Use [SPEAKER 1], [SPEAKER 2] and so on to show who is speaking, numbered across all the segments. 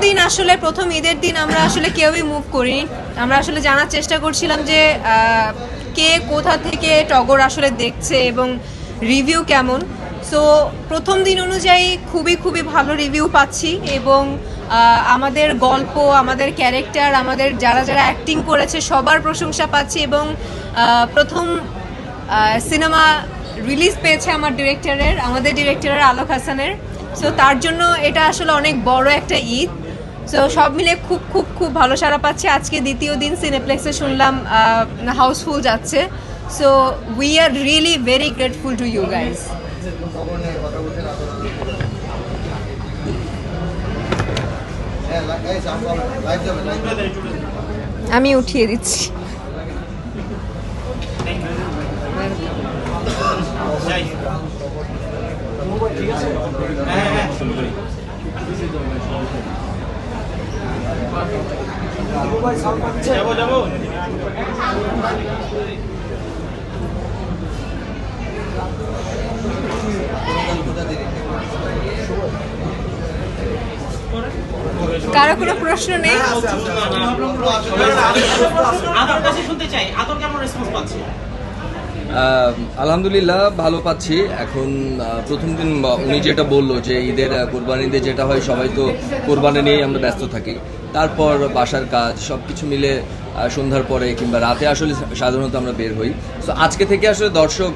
[SPEAKER 1] দিন আসলে প্রথম ঈদের দিন আমরা আসলে কেউই মুভ করিনি। আমরা আসলে জানার চেষ্টা করছিলাম যে কে কোথা থেকে টগর আসলে দেখছে এবং রিভিউ কেমন। সো প্রথম দিন অনুযায়ী খুবই ভালো রিভিউ পাচ্ছি এবং আমাদের গল্প, আমাদের ক্যারেক্টার, আমাদের যারা যারা অ্যাক্টিং করেছে সবার প্রশংসা পাচ্ছি এবং প্রথম সিনেমা রিলিজ পেয়েছে আমাদের ডিরেক্টরের আলোক হাসানের। সো তার জন্য এটা আসলে অনেক বড় একটা ঈদ। সো সব মিলে খুব ভালো সাড়া পাচ্ছে। আজকে দ্বিতীয় দিন সিনেপ্লেক্সে শুনলাম হাউসফুল যাচ্ছে। So we are really very grateful to you guys. আমি উঠিয়ে দিচ্ছি। কারো কোনো প্রশ্ন নেই?
[SPEAKER 2] আলহামদুলিল্লাহ ভালো পাচ্ছি। এখন প্রথম দিন উনি যেটা বললো যে ঈদের কোরবানিতে যেটা হয় সবাই তো কোরবানি নিয়েই আমরা ব্যস্ত থাকি, তারপর বাসার কাজ সব কিছু মিলে সন্ধ্যার পরে কিংবা রাতে আসলে সাধারণত আমরা বের হই। তো আজকে থেকে আসলে দর্শক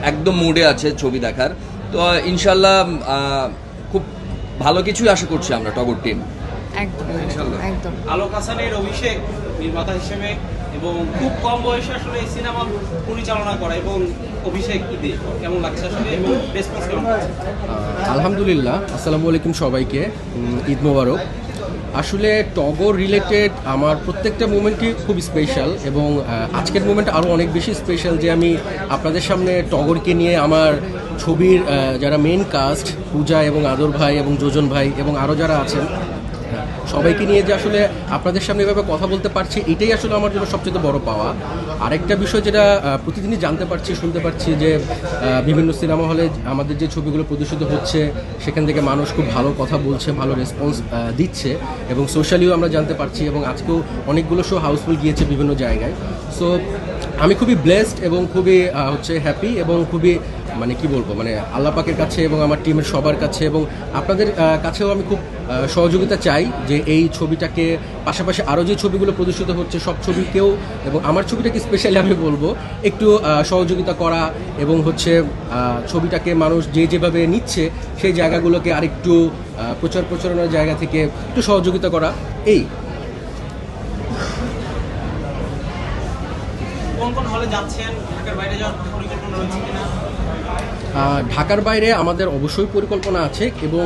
[SPEAKER 2] একদম মুডে আছে ছবি দেখার। তো ইনশাল্লাহ খুব ভালো কিছুই আশা করছি আমরা টগর টিম।
[SPEAKER 1] একদম
[SPEAKER 3] আলোক হাসানের অভিষেক নির্মাতা হিসেবে এবং খুব কম বয়সে আসলে এই সিনেমা পরিচালনা করা এবং অভিষেক ঈদে কেমন লাগছে আসলে এবং রেসপন্স কেমন?
[SPEAKER 4] আলহামদুলিল্লাহ, আসসালামু আলাইকুম সবাইকে, ঈদ মোবারক। আসলে টগর রিলেটেড আমার প্রত্যেকটা মুমেন্টই খুব স্পেশাল এবং আজকের মুমেন্ট আরও অনেক বেশি স্পেশাল যে আমি আপনাদের সামনে টগরকে নিয়ে আমার ছবির যারা মেন কাস্ট পূজা এবং আদর ভাই এবং যোজন ভাই এবং আরও যারা আছেন সবাইকে নিয়ে যে আসলে আপনাদের সামনে এভাবে কথা বলতে পারছি, এটাই আসলে আমার জন্য সবচেয়ে বড় পাওয়া। আরেকটা বিষয় যেটা প্রতিদিনই জানতে পারছি, শুনতে পারছি যে বিভিন্ন সিনেমা হলে আমাদের যে ছবিগুলো প্রদর্শিত হচ্ছে সেখান থেকে মানুষ খুব ভালো কথা বলছে, ভালো রেসপন্স দিচ্ছে এবং সোশ্যালিও আমরা জানতে পারছি এবং আজকেও অনেকগুলো শো হাউসফুল গিয়েছে বিভিন্ন জায়গায়। সো আমি খুবই ব্লেসড এবং খুবই হ্যাপি এবং খুবই কি বলবো আল্লাহ পাকের কাছে এবং আমার টিমের সবার কাছে এবং আপনাদের কাছেও আমি খুব সহযোগিতা চাই যে এই ছবিটাকে পাশাপাশি আরও যে ছবিগুলো প্রদর্শিত হচ্ছে সব ছবিকেও এবং আমার ছবিটাকে স্পেশালি আমি বলবো একটু সহযোগিতা করা এবং ছবিটাকে মানুষ যেভাবে নিচ্ছে সেই জায়গাগুলোকে আরেকটু প্রচারণার জায়গা থেকে একটু সহযোগিতা করা। এই
[SPEAKER 3] কোন হলে যাচ্ছেন, ঢাকার বাইরে যাওয়ার পরিকল্পনা রয়েছে কিনা?
[SPEAKER 4] ঢাকার বাইরে আমাদের অবশ্যই পরিকল্পনা আছে এবং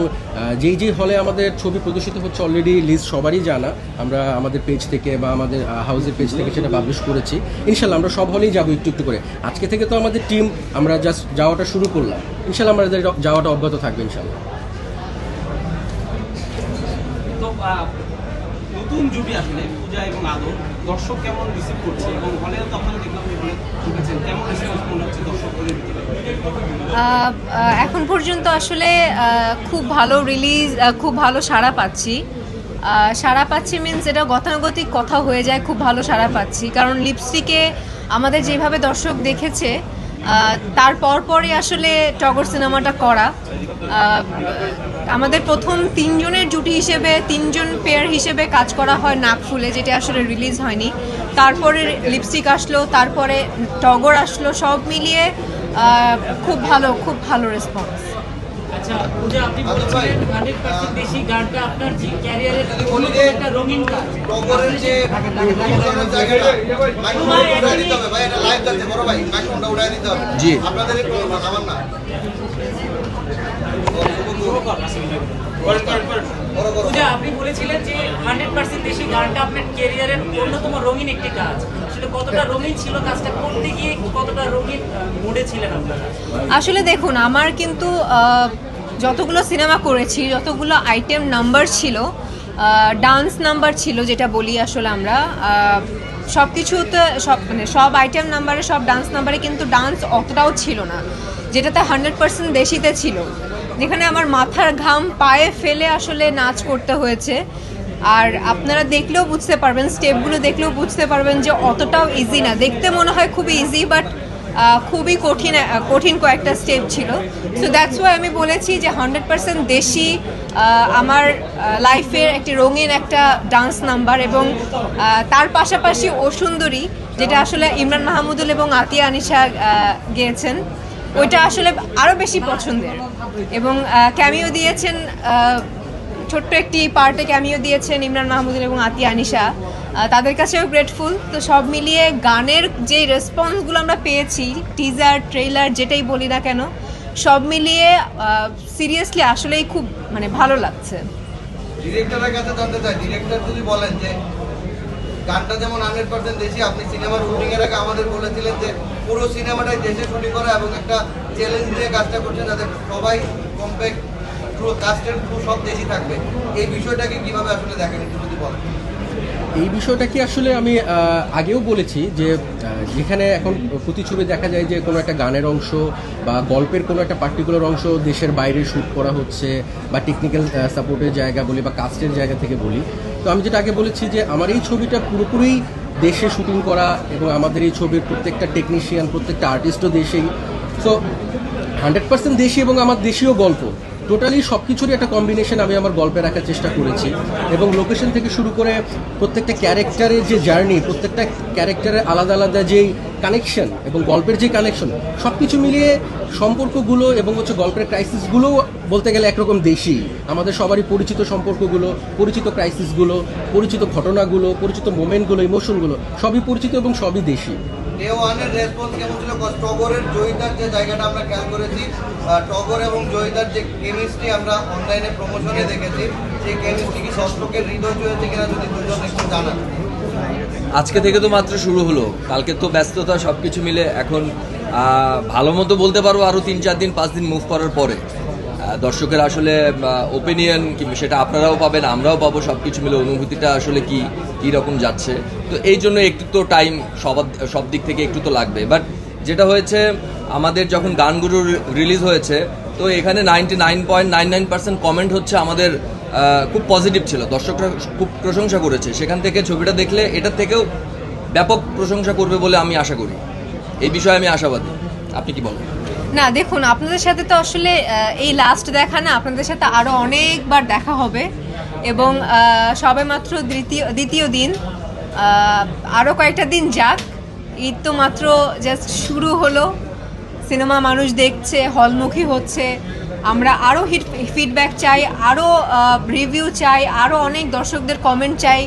[SPEAKER 4] যেই হলে আমাদের ছবি প্রদর্শিত হচ্ছে অলরেডি লিস্ট সবারই জানা। আমরা আমাদের পেজ থেকে বা আমাদের হাউসের পেজ থেকে সেটা পাবলিশ করেছি। ইনশাল্লাহ আমরা সব হলেই যাবো একটু করে। আজকে থেকে তো আমাদের টিম আমরা জাস্ট যাওয়াটা শুরু করলাম, ইনশাল্লাহ আমাদের যাওয়াটা অব্যাহত থাকবে ইনশাল্লাহ।
[SPEAKER 3] তো নতুন জুটি আসলে পূজা এবং আদর দর্শক কেমন রিসিভ করছে এবং হলে তো আপনারা দেখলাম কেমন রেসপন্স মনে হচ্ছে দর্শকদের ভিতরে?
[SPEAKER 1] এখন পর্যন্ত আসলে খুব ভালো রিলিজ, খুব ভালো সাড়া পাচ্ছি মিনস এটা গতানুগতিক কথা হয়ে যায়। খুব ভালো সাড়া পাচ্ছি কারণ লিপস্টিকে আমাদের যেভাবে দর্শক দেখেছে তার পরই আসলে টগর সিনেমাটা করা। আমাদের প্রথম তিনজনের জুটি হিসেবে, তিনজন পেয়ার হিসেবে কাজ করা হয় নাকফুলে, যেটা আসলে রিলিজ হয়নি। তারপরে লিপস্টিক আসলো, তারপরে টগর আসলো, সব মিলিয়ে খুব ভালো রেসপন্স।
[SPEAKER 5] আচ্ছা পূজা, আপনি বলছিলেন 100% বেশি গানটা আপনার ক্যারিয়ারের একটা রঙিন কাজ। টগরের যে জায়গাটা মাইক্রোফোনটা উঠাই দিতে হবে ভাই, এটা লাইভ যাচ্ছে বড় ভাই, মাইক্রোফোনটা উঠাই দিতে হবে। জি আপনাদের আমার না পূজা, আপনি বলেছিলেন যে 100% বেশি গানটা আপনার ক্যারিয়ারের অন্যতম রঙিন একটি কাজ। আসলে কতটা রঙিন ছিল কাজটা করতে গিয়ে, কতটা রঙিন মুডে ছিলেন আপনারা?
[SPEAKER 1] আসলে দেখুন, আমার কিন্তু যতগুলো সিনেমা করেছি, যতগুলো আইটেম নাম্বার ছিল, ডান্স নাম্বার ছিল যেটা বলি আসলে আমরা, সব কিছুতে সব আইটেম নাম্বারে, সব ডান্স নাম্বারে কিন্তু ডান্স অতটাও ছিল না, যেটাতে 100% দেশিতে ছিল। যেখানে আমার মাথার ঘাম পায়ে ফেলে আসলে নাচ করতে হয়েছে। আর আপনারা দেখলেও বুঝতে পারবেন, স্টেপগুলো দেখলেও বুঝতে পারবেন যে অতটাও ইজি না। দেখতে মনে হয় খুবই ইজি, বাট খুবই কঠিন কয়েকটা স্টেপ ছিল। সো দ্যাটস ওয়াই আমি বলেছি যে 100% দেশি আমার লাইফের একটি রঙিন একটা ডান্স নাম্বার, এবং তার পাশাপাশি ও সুন্দরী, যেটা আসলে ইমরান মাহমুদুল এবং আতিয়া আনিশা গেয়েছেন, ওইটা আসলে আরও বেশি পছন্দের। এবং ক্যামিও দিয়েছেন, ছোট্ট একটি পার্টে ক্যামিও দিয়েছেন ইমরান মাহমুদুল এবং আতিয়া আনিশা, তাদের কাছেও গ্রেটফুল। তো সব মিলিয়ে গানের যে রেসপন্সগুলো আমরা পেয়েছি, টিজার ট্রেলার যেটাই বলি না কেন, সব মিলিয়ে সিরিয়াসলি আসলেই খুব মানে ভালো লাগছে।
[SPEAKER 6] ডিরেক্টরের কাছে জানতে চাই, ডিরেক্টর যদি বলেন যে গানটা যেমন 100% দেশি, আপনি সিনেমার শুটিং এর আগে আমাদের বলেছিলেন যে পুরো সিনেমাটাই দেশে শুটিং করা এবং একটা চ্যালেঞ্জ নিয়ে কাজটা করছেন যাতে সবাই কমপ্যাক্ট পুরো কাস্টের পুরো সব দেশি থাকবে। এই বিষয়টাকে কিভাবে আসলে দেখেন একটু যদি বলেন।
[SPEAKER 4] এই বিষয়টা কি আসলে আমি আগেও বলেছি যে যেখানে এখন প্রতিছবি দেখা যায় যে কোনো একটা গানের অংশ বা গল্পের কোনো একটা পার্টিকুলার অংশ দেশের বাইরে শ্যুট করা হচ্ছে, বা টেকনিক্যাল সাপোর্টের জায়গা বলি বা কাস্টের জায়গা থেকে বলি, তো আমি যেটা আগে বলেছি যে আমার এই ছবিটা পুরোপুরি দেশে শুটিং করা, এবং আমাদের এই ছবির প্রত্যেকটা টেকনিশিয়ান প্রত্যেকটা আর্টিস্টও দেশেই। সো 100% দেশি এবং আমার দেশীয় গল্প, টোটালি সব কিছুরই একটা কম্বিনেশন আমি আমার গল্পে রাখার চেষ্টা করেছি। এবং লোকেশন থেকে শুরু করে প্রত্যেকটা ক্যারেক্টারের যে জার্নি, প্রত্যেকটা ক্যারেক্টারের আলাদা আলাদা যেই কানেকশন এবং গল্পের যে কানেকশন, সব কিছু মিলিয়ে সম্পর্কগুলো এবং হচ্ছে গল্পের ক্রাইসিসগুলো বলতে গেলে একরকম দেশি। আমাদের সবারই পরিচিত সম্পর্কগুলো, পরিচিত ক্রাইসিসগুলো, পরিচিত ঘটনাগুলো, পরিচিত মোমেন্টগুলো, ইমোশনগুলো সবই পরিচিত এবং সবই দেশি।
[SPEAKER 6] ডে ওয়ানের রেসপন্স কেমন ছিল? টগরের জয়িতার যে জায়গাটা আমরা খেয়াল করেছি, টগর এবং জয়িতার যে কেমিস্ট্রি আমরা অনলাইনে প্রমোশনে দেখেছি, সেই কেমিস্ট্রি কি দর্শকের হৃদয় হয়েছে কিনা যদি দুজন একটু জানান।
[SPEAKER 2] আজকে থেকে তো মাত্র শুরু হলো, কালকে তো ব্যস্ততা সব কিছু মিলে এখন ভালো মতো বলতে পারবো আরও 3-4 দিন 5 দিন মুভ করার পরে দর্শকের আসলে ওপিনিয়ন কি সেটা আপনারাও পাবেন, আমরাও পাবো, সব কিছু মিলে অনুভূতিটা আসলে কী রকম যাচ্ছে। তো এই জন্য একটু তো টাইম সব দিক থেকে একটু তো লাগবে। বাট যেটা হয়েছে, আমাদের যখন গানগুলো রিলিজ হয়েছে, তো এখানে 99.99% কমেন্ট হচ্ছে আমাদের খুব পজিটিভ ছিল, দর্শকরা খুব প্রশংসা করেছে। সেখান থেকে ছবিটা দেখলে এটার থেকেও ব্যাপক প্রশংসা করবে বলে আমি আশা করি। এই বিষয়ে আমি আশাবাদী। আপনি কি বলেন?
[SPEAKER 1] না দেখুন, আপনাদের সাথে তো আসলে এই লাস্ট দেখা না, আপনাদের সাথে আরও অনেকবার দেখা হবে, এবং সবে মাত্র দ্বিতীয় দিন, আরও কয়েকটা দিন যাক। ঈদ তো মাত্র জাস্ট শুরু হলো, সিনেমা মানুষ দেখছে, হলমুখী হচ্ছে। আমরা আরও ফিডব্যাক চাই, আরও রিভিউ চাই, আরও অনেক দর্শকদের কমেন্ট চাই।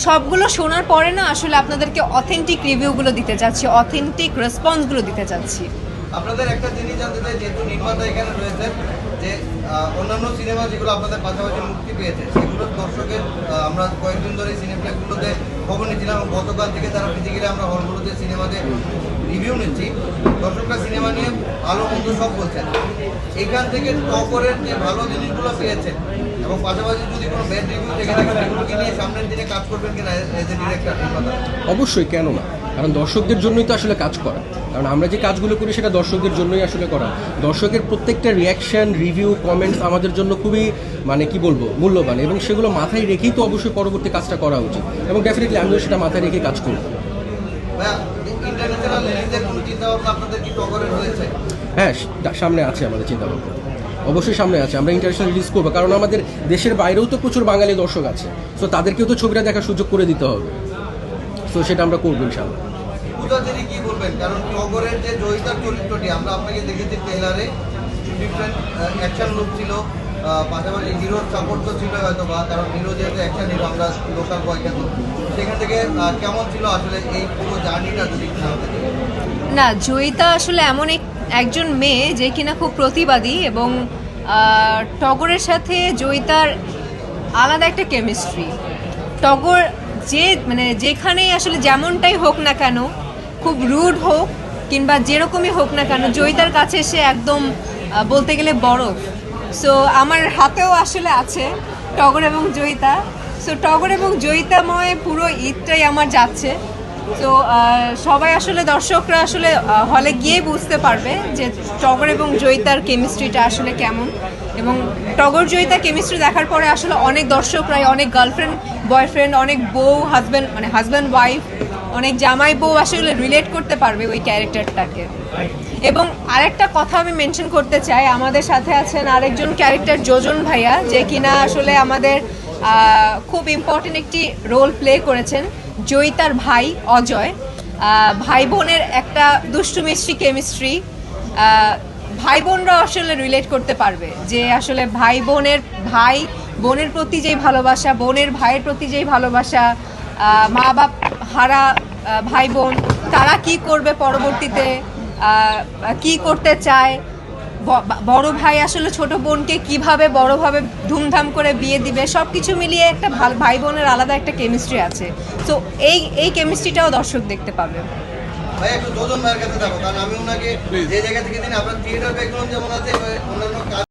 [SPEAKER 1] সবগুলো শোনার পরে না আসলে আপনাদেরকে অথেন্টিক রিভিউগুলো দিতে চাচ্ছি, অথেন্টিক রেসপন্সগুলো দিতে চাচ্ছি।
[SPEAKER 6] আপনাদের একটা জিনিস জানতে চাই, যেহেতু নির্মাতা এখানে রয়েছেন, যে অন্যান্য সিনেমা যেগুলো আপনাদের পাশাপাশি মুক্তি পেয়েছে, সেগুলো দর্শকের আমরা কয়েকদিন ধরে সিনেপ্লেক্সগুলোতে খবর নিচ্ছিলাম, এবং গতকাল থেকে তারা ফিজিক্যালি আমরা হলগুলোতে সিনেমাতে রিভিউ নিচ্ছি। দর্শকরা সিনেমা নিয়ে ভালো মন্দ সব বলছেন। এখান থেকে টগরের যে ভালো জিনিসগুলো পেয়েছেন, এবং পাশাপাশি যদি কোনো ব্যাড রিভিউ থেকে থাকে, সেগুলোকে নিয়ে সামনের দিনে কাজ করবেন কিনা এজ এ ডিরেক্টর নির্মাতা?
[SPEAKER 4] অবশ্যই, কেন না? কারণ দর্শকদের জন্যই তো আসলে কাজ করা। কারণ আমরা যে কাজগুলো করি সেটা দর্শকদের জন্যই আসলে করা। দর্শকের প্রত্যেকটা রিয়াকশন, রিভিউ, কমেন্টস আমাদের জন্য খুবই মানে কি বলবো মূল্যবান, এবং সেগুলো মাথায় রেখেই তো অবশ্যই পরবর্তী কাজটা করা উচিত, এবং ডেফিনেটলি আমিও সেটা মাথায় রেখে কাজ করব।
[SPEAKER 6] ইন্টারন্যাশনাল রিলিজের কোনো চিন্তাভাবনা আপনাদের কি টগরের হয়েছে?
[SPEAKER 4] হ্যাঁ, সামনে আছে আমাদের চিন্তাভাবনা, অবশ্যই সামনে আছে। আমরা ইন্টারন্যাশনাল রিলিজ করবো, কারণ আমাদের দেশের বাইরেও তো প্রচুর বাঙালি দর্শক আছে। সো তাদেরকেও তো ছবিটা দেখার সুযোগ করে দিতে হবে। সো সেটা আমরা করবো ইনশাআল্লাহ।
[SPEAKER 6] পূজা তিনি কি বলবেন? কারণ টগরের যে জয়িতার চরিত্রটি আমরা আপনাকে দেখেছি ট্রেলারে, ডিফারেন্ট অ্যাকশন লুক ছিল, পাশাপাশি হিরোর সাপোর্ট তো ছিল হয়তো, বা কারণ হিরো যেহেতু অ্যাকশন হিরো, আমরা লোকাল বয় কেন, সেখান থেকে কেমন ছিল আসলে এই পুরো জার্নিটা যদি জানতে চাই?
[SPEAKER 1] না, জয়িতা আসলে এমন একজন মেয়ে যে কিনা খুব প্রতিবাদী, এবং টগরের সাথে জয়িতার আলাদা একটা কেমিস্ট্রি। টগর যে মানে যেখানেই আসলে যেমনটাই হোক না কেন, খুব রুড হোক কিংবা যেরকমই হোক না কেন, জয়িতার কাছে সে একদম বলতে গেলে বরফ। সো আমার হাতেও আসলে আছে টগর এবং জয়িতা। সো টগর এবং জয়িতাময় পুরো ঈদটাই আমার যাচ্ছে। তো সবাই আসলে দর্শকরা আসলে হলে গিয়ে বুঝতে পারবে যে টগর এবং জয়িতার কেমিস্ট্রিটা আসলে কেমন, এবং টগর জয়িতা কেমিস্ট্রি দেখার পরে আসলে অনেক দর্শকরাই অনেক গার্লফ্রেন্ড বয়ফ্রেন্ড, অনেক বউ হাজব্যান্ড, মানে হাজব্যান্ড ওয়াইফ, অনেক জামাই বউ আসলে রিলেট করতে পারবে ওই ক্যারেক্টারটাকে। এবং আরেকটা কথা আমি মেনশন করতে চাই, আমাদের সাথে আছেন আরেকজন ক্যারেক্টার যোজন ভাইয়া, যে কিনা আসলে আমাদের খুব ইম্পর্টেন্ট একটি রোল প্লে করেছেন। জয়িতার ভাই অজয়, ভাই বোনের একটা দুষ্টু মিষ্টি কেমিস্ট্রি, ভাই বোনরা আসলে রিলেট করতে পারবে যে আসলে ভাই বোনের প্রতি যেই ভালোবাসা, বোনের ভাইয়ের প্রতি যেই ভালোবাসা, মা বাপ হারা ভাই বোন তারা কি করবে পরবর্তীতে, কি করতে চায়, বড় ভাই আসলে ছোট বোনকে কিভাবে বড়ভাবে ধুমধাম করে বিয়ে দিবে, সব কিছু মিলিয়ে একটা ভাই বোনের আলাদা একটা কেমিস্ট্রি আছে। তো এই কেমিস্ট্রিটাও দর্শক দেখতে পাবে।
[SPEAKER 6] ভাই একটু যোজন ভাইয়ের কাছে যাবো, কারণ আমি ওনাকে যে জায়গা থেকে দিন আপনার থিয়েটার ব্যাকগ্রাউন্ড যেমন আছে অন্যান্য